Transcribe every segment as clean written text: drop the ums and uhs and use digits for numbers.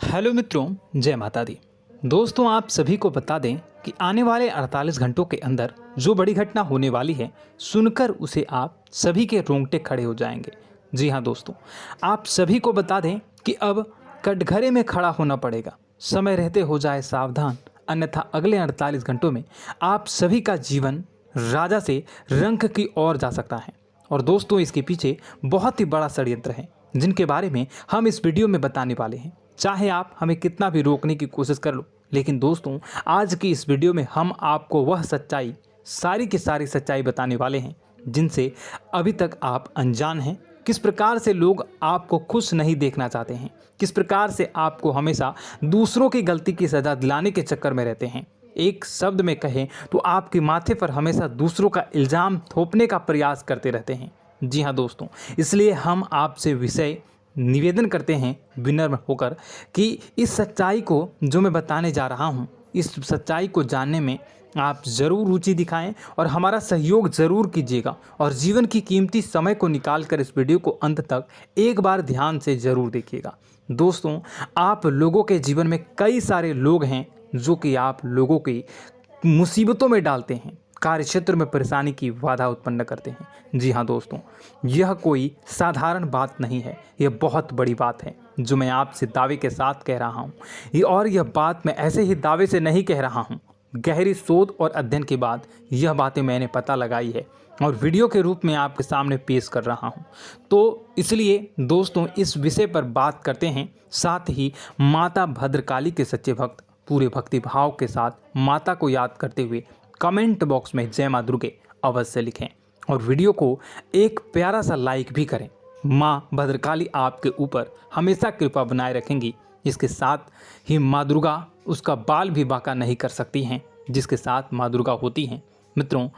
Hello मित्रों, जय माता दी। दोस्तों, आप सभी को बता दें कि आने वाले 48 घंटों के अंदर जो बड़ी घटना होने वाली है, सुनकर उसे आप सभी के रोंगटे खड़े हो जाएंगे। जी हाँ दोस्तों, आप सभी को बता दें कि अब कटघरे में खड़ा होना पड़ेगा। समय रहते हो जाए सावधान, अन्यथा अगले 48 घंटों में आप सभी का जीवन राजा से रंक की ओर जा सकता है। और दोस्तों, इसके पीछे बहुत ही बड़ा षड्यंत्र है, जिनके बारे में हम इस वीडियो में बताने वाले हैं। चाहे आप हमें कितना भी रोकने की कोशिश कर लो, लेकिन दोस्तों, आज की इस वीडियो में हम आपको वह सच्चाई, सारी की सारी सच्चाई बताने वाले हैं जिनसे अभी तक आप अनजान हैं। किस प्रकार से लोग आपको खुश नहीं देखना चाहते हैं, किस प्रकार से आपको हमेशा दूसरों की गलती की सज़ा दिलाने के चक्कर में रहते हैं। एक शब्द में कहें तो आपके माथे पर हमेशा दूसरों का इल्ज़ाम थोपने का प्रयास करते रहते हैं। जी हाँ दोस्तों, इसलिए हम आपसे विषय निवेदन करते हैं विनम्र होकर कि इस सच्चाई को जो मैं बताने जा रहा हूँ, इस सच्चाई को जानने में आप ज़रूर रुचि दिखाएं और हमारा सहयोग ज़रूर कीजिएगा। और जीवन की कीमती समय को निकाल कर इस वीडियो को अंत तक एक बार ध्यान से ज़रूर देखिएगा। दोस्तों, आप लोगों के जीवन में कई सारे लोग हैं जो कि आप लोगों की मुसीबतों में डालते हैं, कार्य क्षेत्र में परेशानी की बाधा उत्पन्न करते हैं। जी हाँ दोस्तों, यह कोई साधारण बात नहीं है, यह बहुत बड़ी बात है जो मैं आपसे दावे के साथ कह रहा हूँ। और यह बात मैं ऐसे ही दावे से नहीं कह रहा हूँ, गहरी शोध और अध्ययन के बाद यह बातें मैंने पता लगाई है और वीडियो के रूप में आपके सामने पेश कर रहा हूँ। तो इसलिए दोस्तों, इस विषय पर बात करते हैं। साथ ही माता भद्रकाली के सच्चे भक्त पूरे भक्ति भाव के साथ माता को याद करते हुए कमेंट बॉक्स में जय मां दुर्गे अवश्य लिखें और वीडियो को एक प्यारा सा लाइक भी करें। माँ भद्रकाली आपके ऊपर हमेशा कृपा बनाए रखेंगी। इसके साथ ही माँ दुर्गा उसका बाल भी बांका नहीं कर सकती हैं, जिसके साथ माँ दुर्गा होती हैं। मित्रों,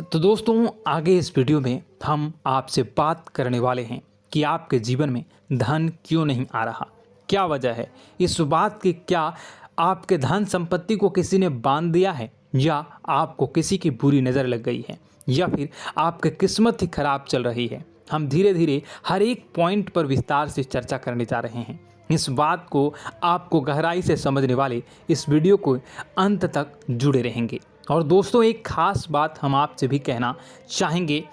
तो दोस्तों, आगे इस वीडियो में हम आपसे बात करने वाले हैं कि आपके जीवन में धन क्यों नहीं आ रहा, क्या वजह है इस बात की। क्या आपके धन संपत्ति को किसी ने बांध दिया है, या आपको किसी की बुरी नज़र लग गई है, या फिर आपकी किस्मत ही खराब चल रही है। हम धीरे धीरे हर एक पॉइंट पर विस्तार से चर्चा करने जा रहे हैं। इस बात को आपको गहराई से समझने वाले इस वीडियो को अंत तक जुड़े रहेंगे। और दोस्तों, एक खास बात हम आपसे भी कहना चाहेंगे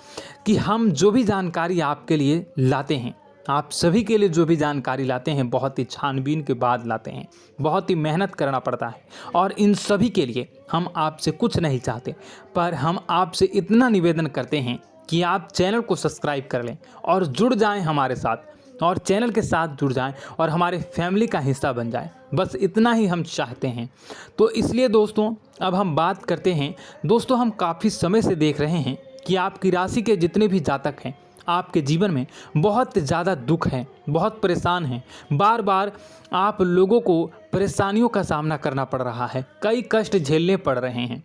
कि हम जो भी जानकारी आपके लिए लाते हैं, आप सभी के लिए जो भी जानकारी लाते हैं, बहुत ही छानबीन के बाद लाते हैं, बहुत ही मेहनत करना पड़ता है। और इन सभी के लिए हम आपसे कुछ नहीं चाहते, पर हम आपसे इतना निवेदन करते हैं कि आप चैनल को सब्सक्राइब कर लें और जुड़ जाएं हमारे साथ, और चैनल के साथ जुड़ जाएं और हमारे फैमिली का हिस्सा बन जाएं। बस इतना ही हम चाहते हैं। तो इसलिए दोस्तों, अब हम बात करते हैं। दोस्तों, हम काफ़ी समय से देख रहे हैं कि आपकी राशि के जितने भी जातक हैं, आपके जीवन में बहुत ज़्यादा दुख है, बहुत परेशान हैं। बार बार आप लोगों को परेशानियों का सामना करना पड़ रहा है, कई कष्ट झेलने पड़ रहे हैं।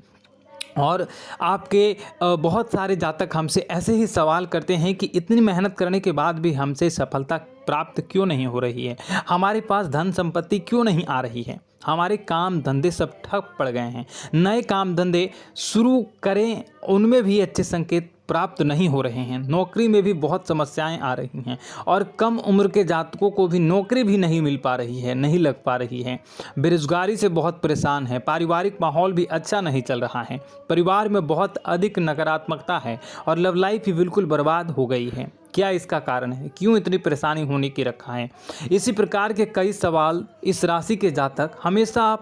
और आपके बहुत सारे जातक हमसे ऐसे ही सवाल करते हैं कि इतनी मेहनत करने के बाद भी हमसे सफलता प्राप्त क्यों नहीं हो रही है, हमारे पास धन संपत्ति क्यों नहीं आ रही है, हमारे काम धंधे सब ठप पड़ गए हैं, नए काम धंधे शुरू करें उनमें भी अच्छे संकेत प्राप्त नहीं हो रहे हैं, नौकरी में भी बहुत समस्याएं आ रही हैं, और कम उम्र के जातकों को भी नौकरी भी नहीं मिल पा रही है, नहीं लग पा रही है, बेरोजगारी से बहुत परेशान है, पारिवारिक माहौल भी अच्छा नहीं चल रहा है, परिवार में बहुत अधिक नकारात्मकता है और लव लाइफ भी बिल्कुल बर्बाद हो गई है। क्या इसका कारण है, क्यों इतनी परेशानी होने की रखा है? इसी प्रकार के कई सवाल इस राशि के जातक हमेशा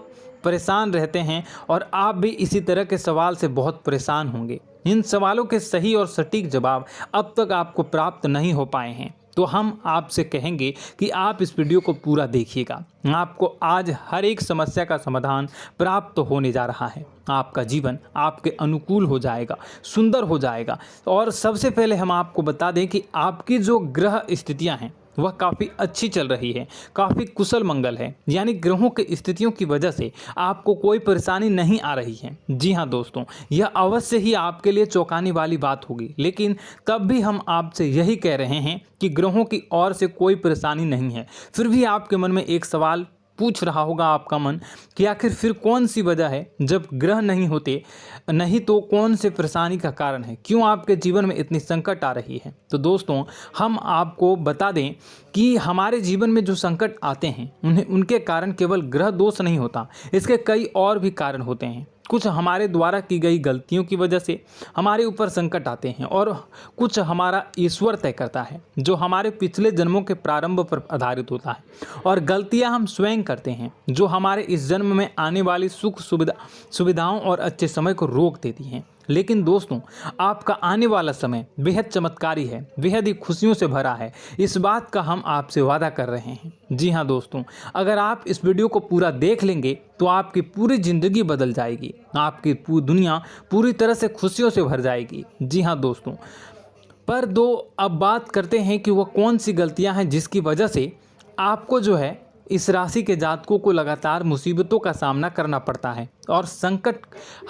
परेशान रहते हैं, और आप भी इसी तरह के सवाल से बहुत परेशान होंगे। इन सवालों के सही और सटीक जवाब अब तक आपको प्राप्त नहीं हो पाए हैं, तो हम आपसे कहेंगे कि आप इस वीडियो को पूरा देखिएगा। आपको आज हर एक समस्या का समाधान प्राप्त होने जा रहा है। आपका जीवन आपके अनुकूल हो जाएगा, सुंदर हो जाएगा। और सबसे पहले हम आपको बता दें कि आपकी जो ग्रह स्थितियां हैं वह काफ़ी अच्छी चल रही है, काफ़ी कुशल मंगल है, यानी ग्रहों की स्थितियों की वजह से आपको कोई परेशानी नहीं आ रही है। जी हाँ दोस्तों, यह अवश्य ही आपके लिए चौंकाने वाली बात होगी, लेकिन तब भी हम आपसे यही कह रहे हैं कि ग्रहों की ओर से कोई परेशानी नहीं है। फिर भी आपके मन में एक सवाल पूछ रहा होगा आपका मन कि आखिर फिर कौन सी वजह है, जब ग्रह नहीं होते नहीं तो कौन से परेशानी का कारण है, क्यों आपके जीवन में इतनी संकट आ रही है। तो दोस्तों हम आपको बता दें कि हमारे जीवन में जो संकट आते हैं उनके कारण केवल ग्रह दोष नहीं होता, इसके कई और भी कारण होते हैं। कुछ हमारे द्वारा की गई गलतियों की वजह से हमारे ऊपर संकट आते हैं और कुछ हमारा ईश्वर तय करता है, जो हमारे पिछले जन्मों के प्रारंभ पर आधारित होता है। और गलतियां हम स्वयं करते हैं, जो हमारे इस जन्म में आने वाली सुख सुविधाओं और अच्छे समय को रोक देती हैं। लेकिन दोस्तों आपका आने वाला समय बेहद चमत्कारी है, बेहद ही खुशियों से भरा है, इस बात का हम आपसे वादा कर रहे हैं। जी हाँ दोस्तों, अगर आप इस वीडियो को पूरा देख लेंगे तो आपकी पूरी ज़िंदगी बदल जाएगी, आपकी पूरी दुनिया पूरी तरह से खुशियों से भर जाएगी। जी हाँ दोस्तों, पर अब बात करते हैं कि वह कौन सी गलतियां हैं जिसकी वजह से आपको जो है इस राशि के जातकों को लगातार मुसीबतों का सामना करना पड़ता है और संकट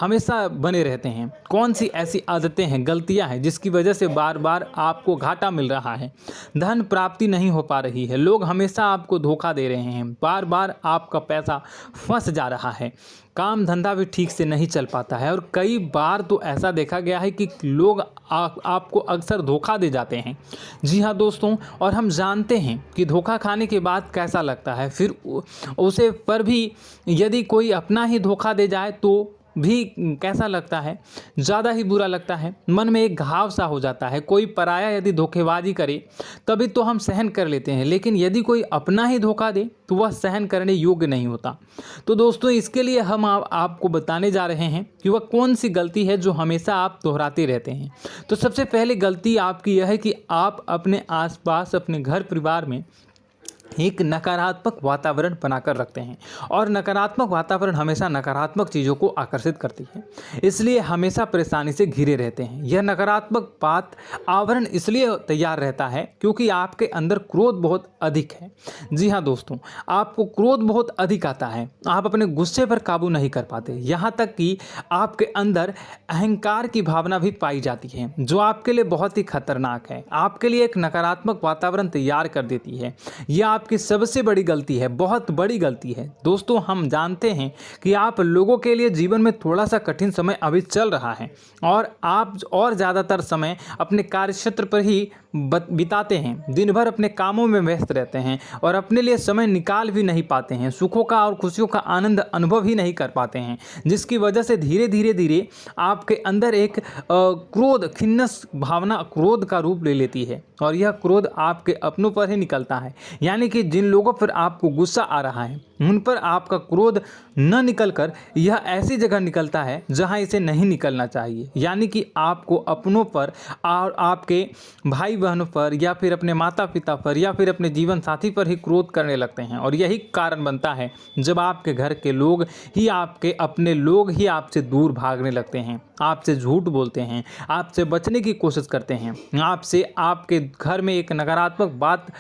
हमेशा बने रहते हैं। कौन सी ऐसी आदतें हैं, गलतियां हैं जिसकी वजह से बार बार आपको घाटा मिल रहा है, धन प्राप्ति नहीं हो पा रही है, लोग हमेशा आपको धोखा दे रहे हैं, बार बार आपका पैसा फंस जा रहा है, काम धंधा भी ठीक से नहीं चल पाता है और कई बार तो ऐसा देखा गया है कि लोग आपको अक्सर धोखा दे जाते हैं। जी हाँ दोस्तों, और हम जानते हैं कि धोखा खाने के बाद कैसा लगता है, फिर उसे पर भी यदि कोई अपना ही धोखा दे जाए तो भी कैसा लगता है, ज़्यादा ही बुरा लगता है, मन में एक घाव सा हो जाता है। कोई पराया यदि धोखेबाजी करे तभी तो हम सहन कर लेते हैं, लेकिन यदि कोई अपना ही धोखा दे तो वह सहन करने योग्य नहीं होता। तो दोस्तों इसके लिए हम आपको बताने जा रहे हैं कि वह कौन सी गलती है जो हमेशा आप दोहराते रहते हैं। तो सबसे पहले गलती आपकी यह है कि आप अपने आसपास, अपने घर परिवार में एक नकारात्मक वातावरण बनाकर रखते हैं और नकारात्मक वातावरण हमेशा नकारात्मक चीज़ों को आकर्षित करती है, इसलिए हमेशा परेशानी से घिरे रहते हैं। यह नकारात्मक आवरण इसलिए तैयार रहता है क्योंकि आपके अंदर क्रोध बहुत अधिक है। जी हाँ दोस्तों, आपको क्रोध बहुत अधिक आता है, आप अपने गुस्से पर काबू नहीं कर पाते, यहाँ तक कि आपके अंदर अहंकार की भावना भी पाई जाती है, जो आपके लिए बहुत ही खतरनाक है, आपके लिए एक नकारात्मक वातावरण तैयार कर देती है। यह आपकी सबसे बड़ी गलती है, बहुत बड़ी गलती है। दोस्तों हम जानते हैं कि आप लोगों के लिए जीवन में थोड़ा सा कठिन समय अभी चल रहा है और आप और ज़्यादातर समय अपने कार्यक्षेत्र पर ही बिताते हैं, दिन भर अपने कामों में व्यस्त रहते हैं और अपने लिए समय निकाल भी नहीं पाते हैं, सुखों का और खुशियों का आनंद अनुभव ही नहीं कर पाते हैं, जिसकी वजह से धीरे धीरे आपके अंदर एक क्रोध, खिन्नस भावना क्रोध का रूप ले लेती है और यह क्रोध आपके अपनों पर ही निकलता है। यानी कि जिन लोगों पर आपको गुस्सा आ रहा है उन पर आपका क्रोध न निकलकर यह ऐसी जगह निकलता है जहां इसे नहीं निकलना चाहिए। यानी कि आपको अपनों पर और आपके भाई बहनों पर या फिर अपने माता पिता पर या फिर अपने जीवन साथी पर ही क्रोध करने लगते हैं और यही कारण बनता है जब आपके घर के लोग ही, आपके अपने लोग ही आपसे दूर भागने लगते हैं, आपसे झूठ बोलते हैं, आपसे बचने की कोशिश करते हैं, आपसे आपके घर में एक नकारात्मक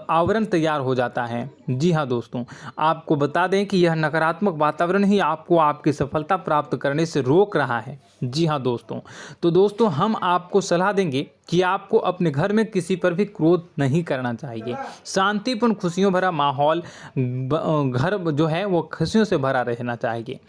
आवरण तैयार हो जाता है। जी हाँ दोस्तों, आपको बता दें कि यह नकारात्मक वातावरण ही आपको आपकी सफलता प्राप्त करने से रोक रहा है। जी हाँ दोस्तों, तो दोस्तों हम आपको सलाह देंगे कि आपको अपने घर में किसी पर भी क्रोध नहीं करना चाहिए। शांतिपूर्ण खुशियों भरा माहौल, घर जो है वो खुशियों से भरा रहना चाहिए।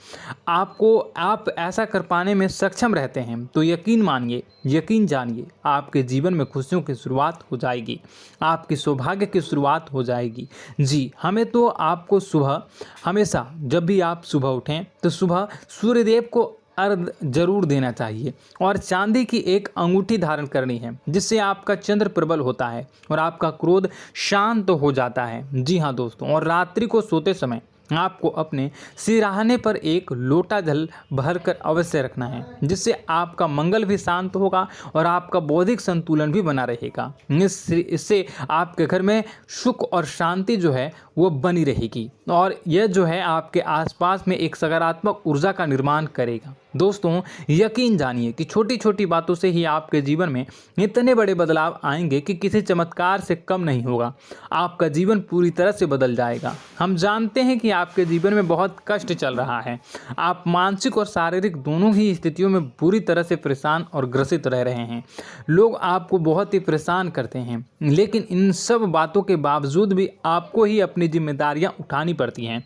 आप ऐसा कर पाने में सक्षम रहते हैं तो यकीन मानिए, यकीन जानिए, आपके जीवन में खुशियों की शुरुआत हो जाएगी, आपकी सौभाग्य की शुरुआत हो जाएगी। जी, हमें तो आपको सुबह, हमेशा जब भी आप सुबह उठें तो सुबह सूर्यदेव को अर्घ जरूर देना चाहिए और चांदी की एक अंगूठी धारण करनी है, जिससे आपका चंद्र प्रबल होता है और आपका क्रोध शांत हो जाता है। जी हाँ दोस्तों, और रात्रि को सोते समय आपको अपने सिरहाने पर एक लोटा जल भरकर अवश्य रखना है, जिससे आपका मंगल भी शांत होगा और आपका बौद्धिक संतुलन भी बना रहेगा। इससे आपके घर में सुख और शांति जो है वो बनी रहेगी और यह जो है आपके आसपास में एक सकारात्मक ऊर्जा का निर्माण करेगा। दोस्तों, यकीन जानिए कि छोटी छोटी बातों से ही आपके जीवन में इतने बड़े बदलाव आएंगे कि किसी चमत्कार से कम नहीं होगा। आपका जीवन पूरी तरह से बदल जाएगा। हम जानते हैं कि आपके जीवन में बहुत कष्ट चल रहा है। आप मानसिक और शारीरिक दोनों ही स्थितियों में पूरी तरह से परेशान और ग्रसित रह रहे हैं। लोग आपको बहुत ही परेशान करते हैं, लेकिन इन सब बातों के बावजूद भी आपको ही अपनी जिम्मेदारियां उठानी पड़ती हैं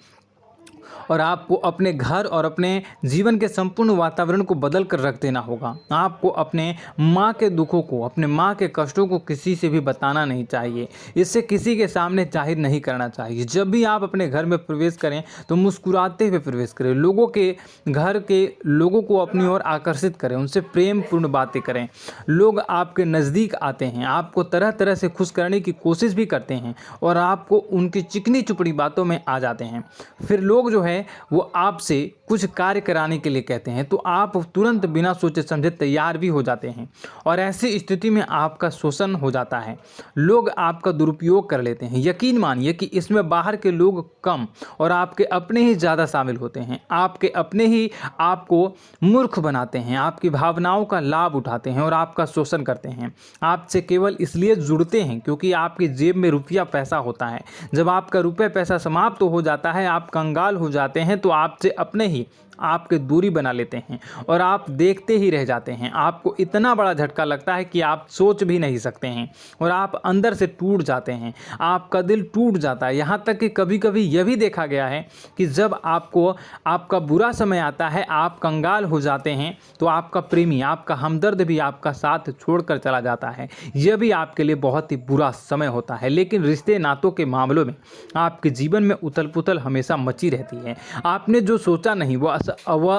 और आपको अपने घर और अपने जीवन के संपूर्ण वातावरण को बदल कर रख देना होगा। आपको अपने माँ के दुखों को, अपने माँ के कष्टों को किसी से भी बताना नहीं चाहिए। इससे किसी के सामने जाहिर नहीं करना चाहिए। जब भी आप अपने घर में प्रवेश करें तो मुस्कुराते हुए प्रवेश करें। लोगों के घर के लोगों को अपनी ओर आकर्षित करें, उनसे प्रेम पूर्ण बातें करें। लोग आपके नज़दीक आते हैं, आपको तरह तरह से खुश करने की कोशिश भी करते हैं और आपको उनकी चिकनी चुपड़ी बातों में आ जाते हैं। फिर लोग जो है वो आपसे कुछ कार्य कराने के लिए कहते हैं तो आप तुरंत बिना सोचे समझे तैयार भी हो जाते हैं और ऐसी स्थिति में आपका शोषण हो जाता है। लोग आपका दुरुपयोग कर लेते हैं। यकीन मानिए कि इसमें बाहर के लोग कम और आपके अपने ही ज़्यादा शामिल होते हैं। आपके अपने ही आपको मूर्ख बनाते हैं, आपकी भावनाओं का लाभ उठाते हैं और आपका शोषण करते हैं। आपसे केवल इसलिए जुड़ते हैं क्योंकि आपकी जेब में रुपया पैसा होता है। जब आपका रुपया पैसा समाप्त हो जाता है, आप कंगाल हो जाते हैं तो आपसे अपने ही आपके दूरी बना लेते हैं और आप देखते ही रह जाते हैं। आपको इतना बड़ा झटका लगता है कि आप सोच भी नहीं सकते हैं और आप अंदर से टूट जाते हैं। आपका दिल टूट जाता है। यहाँ तक कि कभी कभी यह भी देखा गया है कि जब आपको आपका बुरा समय आता है, आप कंगाल हो जाते हैं तो आपका प्रेमी, आपका हमदर्द भी आपका साथ छोड़कर चला जाता है। यह भी आपके लिए बहुत ही बुरा समय होता है। लेकिन रिश्ते नातों के मामलों में आपके जीवन में उथल पुथल हमेशा मची रहती है। आपने जो सोचा नहीं वह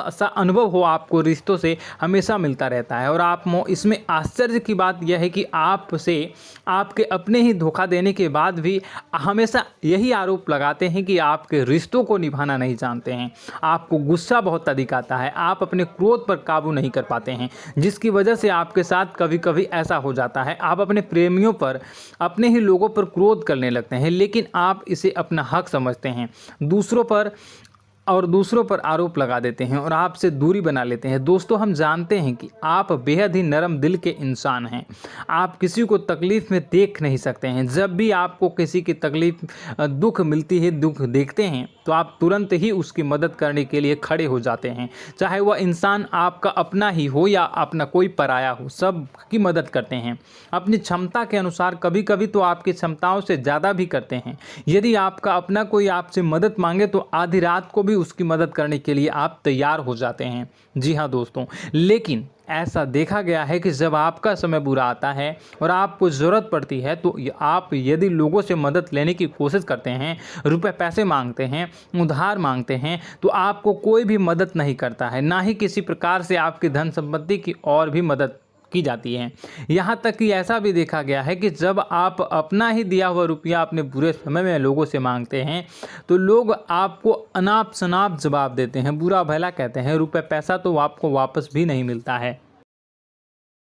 ऐसा अनुभव हो आपको रिश्तों से हमेशा मिलता रहता है। और आप इसमें आश्चर्य की बात यह है कि आपसे आपके अपने ही धोखा देने के बाद भी हमेशा यही आरोप लगाते हैं कि आपके रिश्तों को निभाना नहीं जानते हैं। आपको गुस्सा बहुत अधिक आता है, आप अपने क्रोध पर काबू नहीं कर पाते हैं, जिसकी वजह से आपके साथ कभी कभी ऐसा हो जाता है आप अपने प्रेमियों पर, अपने ही लोगों पर क्रोध करने लगते हैं, लेकिन आप इसे अपना हक समझते हैं। दूसरों पर आरोप लगा देते हैं और आपसे दूरी बना लेते हैं। दोस्तों, हम जानते हैं कि आप बेहद ही नरम दिल के इंसान हैं। आप किसी को तकलीफ़ में देख नहीं सकते हैं। जब भी आपको किसी की तकलीफ, दुख मिलती है, दुख देखते हैं तो आप तुरंत ही उसकी मदद करने के लिए खड़े हो जाते हैं। चाहे वह इंसान आपका अपना ही हो या अपना कोई पराया हो, सब की मदद करते हैं अपनी क्षमता के अनुसार। कभी कभी तो आपकी क्षमताओं से ज़्यादा भी करते हैं। यदि आपका अपना कोई आपसे मदद मांगे तो आधी रात को भी उसकी मदद करने के लिए आप तैयार हो जाते हैं। जी हाँ दोस्तों, लेकिन ऐसा देखा गया है कि जब आपका समय बुरा आता है और आपको ज़रूरत पड़ती है तो आप यदि लोगों से मदद लेने की कोशिश करते हैं, रुपए पैसे मांगते हैं, उधार मांगते हैं, तो आपको कोई भी मदद नहीं करता है। ना ही किसी प्रकार से आपकी धन संपत्ति की और भी मदद की जाती है। यहाँ तक कि ऐसा भी देखा गया है कि जब आप अपना ही दिया हुआ रुपया अपने बुरे समय में लोगों से मांगते हैं तो लोग आपको अनाप शनाप जवाब देते हैं, बुरा भला कहते हैं। रुपये पैसा तो आपको वापस भी नहीं मिलता है।